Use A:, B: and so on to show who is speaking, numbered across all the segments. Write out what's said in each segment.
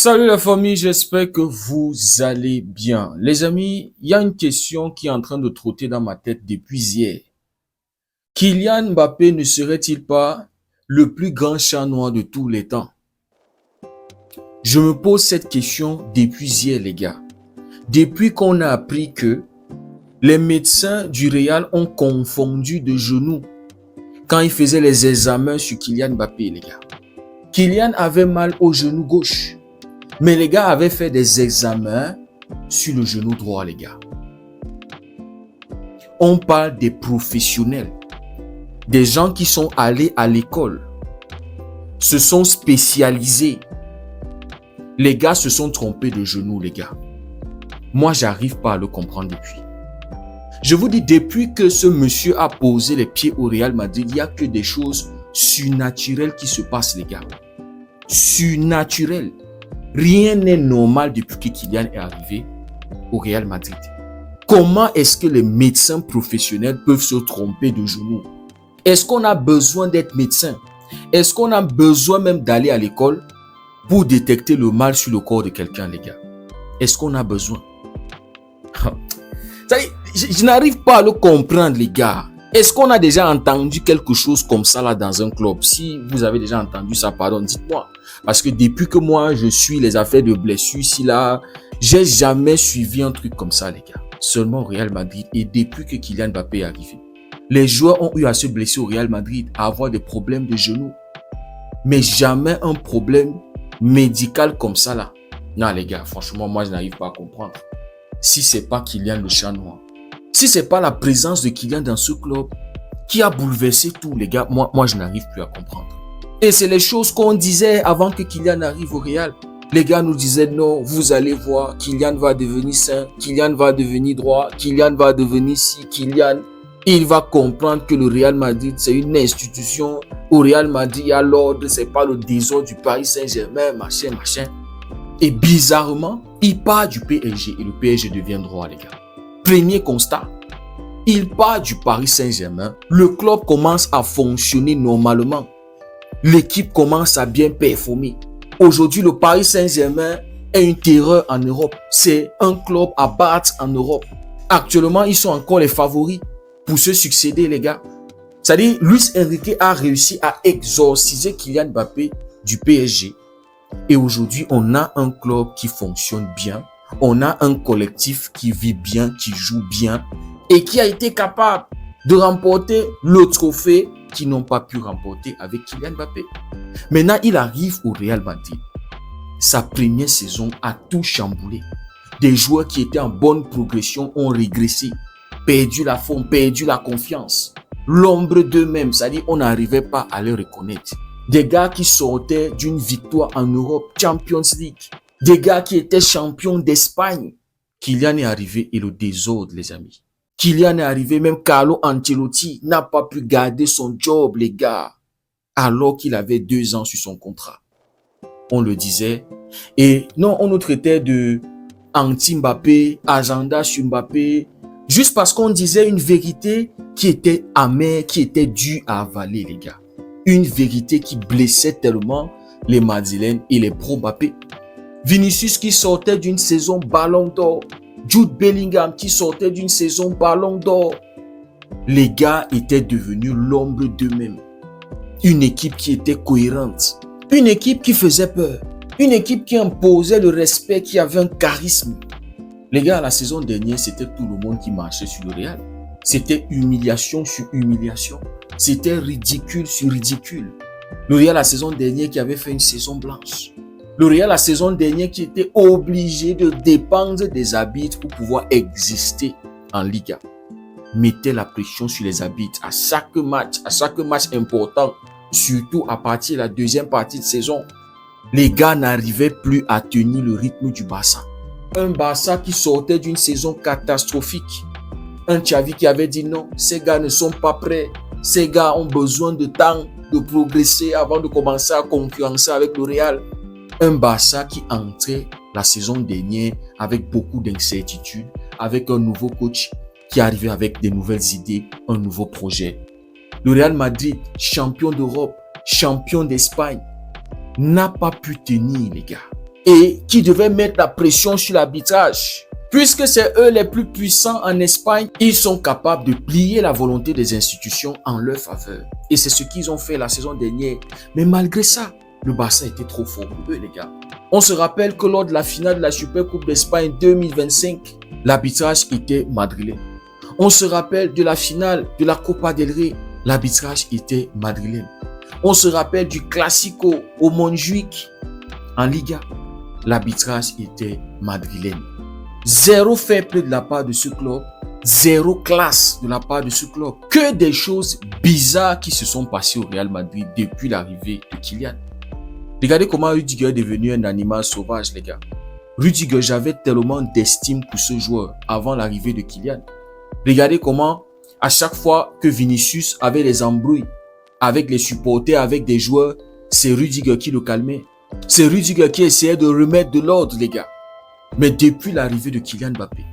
A: Salut la famille, j'espère que vous allez bien. Les amis, il y a une question qui est en train de trotter dans ma tête depuis hier. Kylian Mbappé ne serait-il pas le plus grand chat noir de tous les temps? Je me pose cette question depuis hier, les gars. Depuis qu'on a appris que les médecins du Real ont confondu de genoux quand ils faisaient les examens sur Kylian Mbappé, les gars. Kylian avait mal au genou gauche. Mais les gars avaient fait des examens sur le genou droit, les gars. On parle des professionnels, des gens qui sont allés à l'école, se sont spécialisés. Les gars se sont trompés de genou, les gars. Moi, j'arrive pas à le comprendre depuis. Je vous dis, depuis que ce monsieur a posé les pieds au Real Madrid, il n'y a que des choses surnaturelles qui se passent, les gars. Surnaturelles. Rien n'est normal depuis que Kylian est arrivé au Real Madrid. Comment est-ce que les médecins professionnels peuvent se tromper de genou? Est-ce qu'on a besoin d'être médecin? Est-ce qu'on a besoin même d'aller à l'école pour détecter le mal sur le corps de quelqu'un, les gars? Est-ce qu'on a besoin? Je n'arrive pas à le comprendre, les gars. Est-ce qu'on a déjà entendu quelque chose comme ça là dans un club? Si vous avez déjà entendu ça, pardon, dites-moi. Parce que depuis que moi, je suis les affaires de blessures ici là, j'ai jamais suivi un truc comme ça, les gars. Seulement au Real Madrid et depuis que Kylian Mbappé est arrivé. Les joueurs ont eu à se blesser au Real Madrid, à avoir des problèmes de genoux. Mais jamais un problème médical comme ça là. Non, les gars, franchement, moi, je n'arrive pas à comprendre. Si c'est pas Kylian le chat noir. Si c'est pas la présence de Kylian dans ce club qui a bouleversé tout, les gars, moi je n'arrive plus à comprendre. Et c'est les choses qu'on disait avant que Kylian arrive au Real. Les gars nous disaient non, vous allez voir, Kylian va devenir sain, Kylian va devenir droit, Kylian va devenir ci, Kylian, il va comprendre que le Real Madrid c'est une institution. Au Real Madrid il y a l'ordre, c'est pas le désordre du Paris Saint-Germain, machin. Et bizarrement, il part du PSG et le PSG devient droit, les gars. Premier constat, il part du Paris Saint-Germain, le club commence à fonctionner normalement, l'équipe commence à bien performer. Aujourd'hui, le Paris Saint-Germain est une terreur en Europe, c'est un club à battre en Europe. Actuellement, ils sont encore les favoris pour se succéder, les gars. C'est-à-dire, Luis Enrique a réussi à exorciser Kylian Mbappé du PSG. Et aujourd'hui, on a un club qui fonctionne bien. On a un collectif qui vit bien, qui joue bien et qui a été capable de remporter le trophée qu'ils n'ont pas pu remporter avec Kylian Mbappé. Maintenant, il arrive au Real Madrid. Sa première saison a tout chamboulé. Des joueurs qui étaient en bonne progression ont régressé, perdu la forme, perdu la confiance. L'ombre d'eux-mêmes, c'est-à-dire on n'arrivait pas à les reconnaître. Des gars qui sortaient d'une victoire en Europe, Champions League. Des gars qui étaient champions d'Espagne. Kylian est arrivé et le désordre, les amis. Kylian est arrivé, même Carlo Ancelotti n'a pas pu garder son job, les gars, alors qu'il avait 2 ans sur son contrat. On le disait. Et non, on nous traitait de anti-Mbappé, agenda sur Mbappé, juste parce qu'on disait une vérité qui était amère, qui était dure à avaler, les gars. Une vérité qui blessait tellement les Madrilènes et les pro-Mbappé. Vinicius qui sortait d'une saison Ballon d'Or. Jude Bellingham qui sortait d'une saison Ballon d'Or. Les gars étaient devenus l'ombre d'eux-mêmes. Une équipe qui était cohérente. Une équipe qui faisait peur. Une équipe qui imposait le respect, qui avait un charisme. Les gars, la saison dernière, c'était tout le monde qui marchait sur le Real. C'était humiliation sur humiliation. C'était ridicule sur ridicule. Le Real, la saison dernière, qui avait fait une saison blanche. Le Real, la saison dernière, qui était obligé de dépendre des arbitres pour pouvoir exister en Liga, mettait la pression sur les arbitres à chaque match important, surtout à partir de la deuxième partie de saison. Les gars n'arrivaient plus à tenir le rythme du Barça. Un Barça qui sortait d'une saison catastrophique. Un Xavi qui avait dit non, ces gars ne sont pas prêts. Ces gars ont besoin de temps de progresser avant de commencer à concurrencer avec le Real. Un Barça qui entrait la saison dernière avec beaucoup d'incertitudes, avec un nouveau coach qui arrivait avec des nouvelles idées, un nouveau projet. Le Real Madrid, champion d'Europe, champion d'Espagne, n'a pas pu tenir, les gars. et qui devaient mettre la pression sur l'arbitrage. Puisque c'est eux les plus puissants en Espagne, ils sont capables de plier la volonté des institutions en leur faveur. Et c'est ce qu'ils ont fait la saison dernière. Mais malgré ça, le Barça était trop fort pour eux, les gars. On se rappelle que lors de la finale de la Super Coupe d'Espagne 2025, l'arbitrage était madrilène. On se rappelle de la finale de la Copa del Rey, l'arbitrage était madrilène. On se rappelle du Classico au Montjuic en Liga, l'arbitrage était madrilène. Zéro fair play de la part de ce club, zéro classe de la part de ce club. Que des choses bizarres qui se sont passées au Real Madrid depuis l'arrivée de Kylian. Regardez comment Rudiger est devenu un animal sauvage, les gars. Rudiger, j'avais tellement d'estime pour ce joueur avant l'arrivée de Kylian. Regardez comment, à chaque fois que Vinicius avait des embrouilles avec les supporters, avec des joueurs, c'est Rudiger qui le calmait. C'est Rudiger qui essayait de remettre de l'ordre, les gars. Mais depuis l'arrivée de Kylian Mbappé,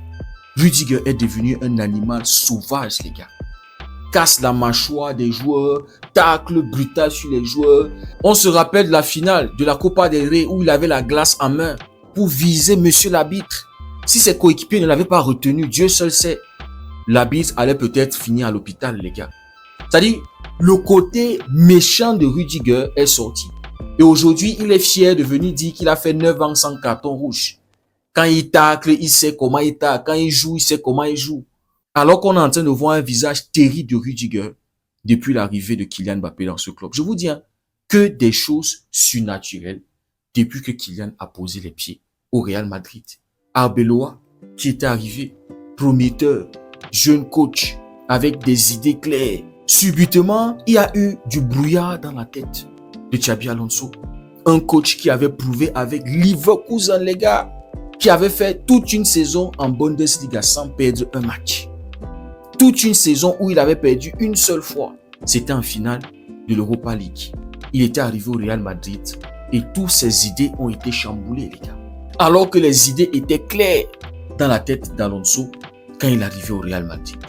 A: Rudiger est devenu un animal sauvage, les gars. Casse la mâchoire des joueurs, tacle brutal sur les joueurs. On se rappelle de la finale de la Copa del Rey où il avait la glace en main pour viser monsieur l'arbitre. Si ses coéquipiers ne l'avaient pas retenu, Dieu seul sait, l'arbitre allait peut-être finir à l'hôpital, les gars. C'est-à-dire, le côté méchant de Rudiger est sorti. Et aujourd'hui, il est fier de venir dire qu'il a fait 9 ans sans carton rouge. Quand il tacle, il sait comment il tacle. Quand il joue, il sait comment il joue. Alors qu'on est en train de voir un visage terrible de Rudiger depuis l'arrivée de Kylian Mbappé dans ce club. Je vous dis, que des choses surnaturelles depuis que Kylian a posé les pieds au Real Madrid. Arbeloa, qui était arrivé, prometteur, jeune coach, avec des idées claires. Subitement, il y a eu du brouillard dans la tête de Xabi Alonso. Un coach qui avait prouvé avec Leverkusen, les gars, qui avait fait toute une saison en Bundesliga sans perdre un match. Toute une saison où il avait perdu une seule fois. C'était en finale de l'Europa League. Il était arrivé au Real Madrid et toutes ses idées ont été chamboulées, les gars. Alors que les idées étaient claires dans la tête d'Alonso quand il arrivait au Real Madrid.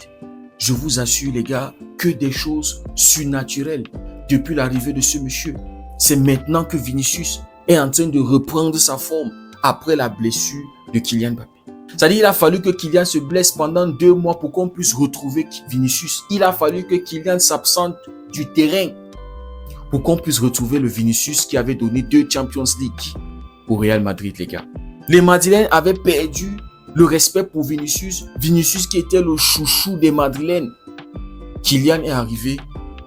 A: Je vous assure, les gars, que des choses surnaturelles depuis l'arrivée de ce monsieur. C'est maintenant que Vinicius est en train de reprendre sa forme après la blessure de Kylian Mbappé. C'est-à-dire qu'il a fallu que Kylian se blesse pendant 2 mois pour qu'on puisse retrouver Vinicius. Il a fallu que Kylian s'absente du terrain pour qu'on puisse retrouver le Vinicius qui avait donné 2 Champions League au Real Madrid, les gars. Les Madrilènes avaient perdu le respect pour Vinicius. Vinicius qui était le chouchou des Madrilènes. Kylian est arrivé,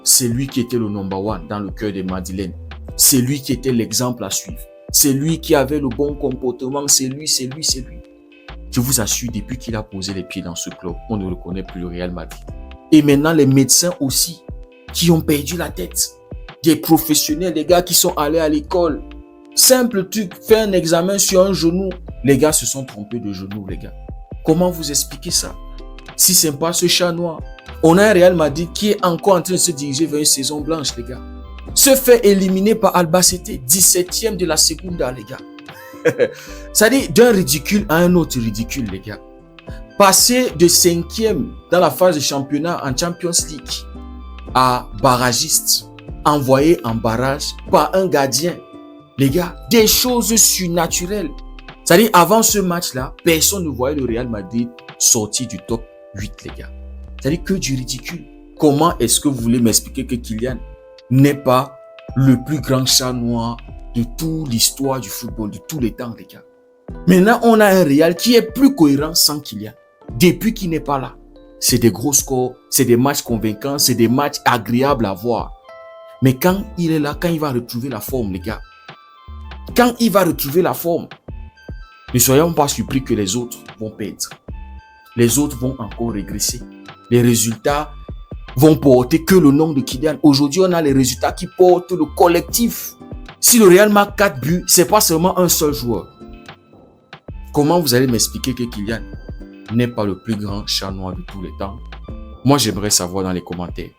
A: c'est lui qui était le number one dans le cœur des Madrilènes. C'est lui qui était l'exemple à suivre. C'est lui qui avait le bon comportement. C'est lui. Je vous assure, depuis qu'il a posé les pieds dans ce club, on ne reconnaît plus le Real Madrid. Et maintenant, les médecins aussi, qui ont perdu la tête. Des professionnels, des gars qui sont allés à l'école. Simple truc, faire un examen sur un genou. Les gars se sont trompés de genou, les gars. Comment vous expliquez ça? Si c'est pas ce chat noir. On a un Real Madrid qui est encore en train de se diriger vers une saison blanche, les gars. Se fait éliminer par Albacete, 17e de la Segunda, les gars. C'est-à-dire d'un ridicule à un autre ridicule, les gars. Passer de 5e dans la phase de championnat en Champions League à barragiste, envoyé en barrage par un gardien. Les gars, des choses surnaturelles. C'est-à-dire avant ce match-là, personne ne voyait le Real Madrid sortir du top 8, les gars. C'est-à-dire que du ridicule. Comment est-ce que vous voulez m'expliquer que Kylian n'est pas le plus grand chat noir de toute l'histoire du football, de tous les temps, les gars? Maintenant, on a un Real qui est plus cohérent sans Kylian. Depuis qu'il n'est pas là, c'est des gros scores, c'est des matchs convaincants, c'est des matchs agréables à voir. Mais quand il est là, quand il va retrouver la forme, les gars, quand il va retrouver la forme, ne soyons pas surpris que les autres vont perdre. Les autres vont encore régresser. Les résultats vont porter que le nom de Kylian. Aujourd'hui, on a les résultats qui portent le collectif. Si le Real marque 4 buts, c'est pas seulement un seul joueur. Comment vous allez m'expliquer que Kylian n'est pas le plus grand chat noir de tous les temps? Moi, j'aimerais savoir dans les commentaires.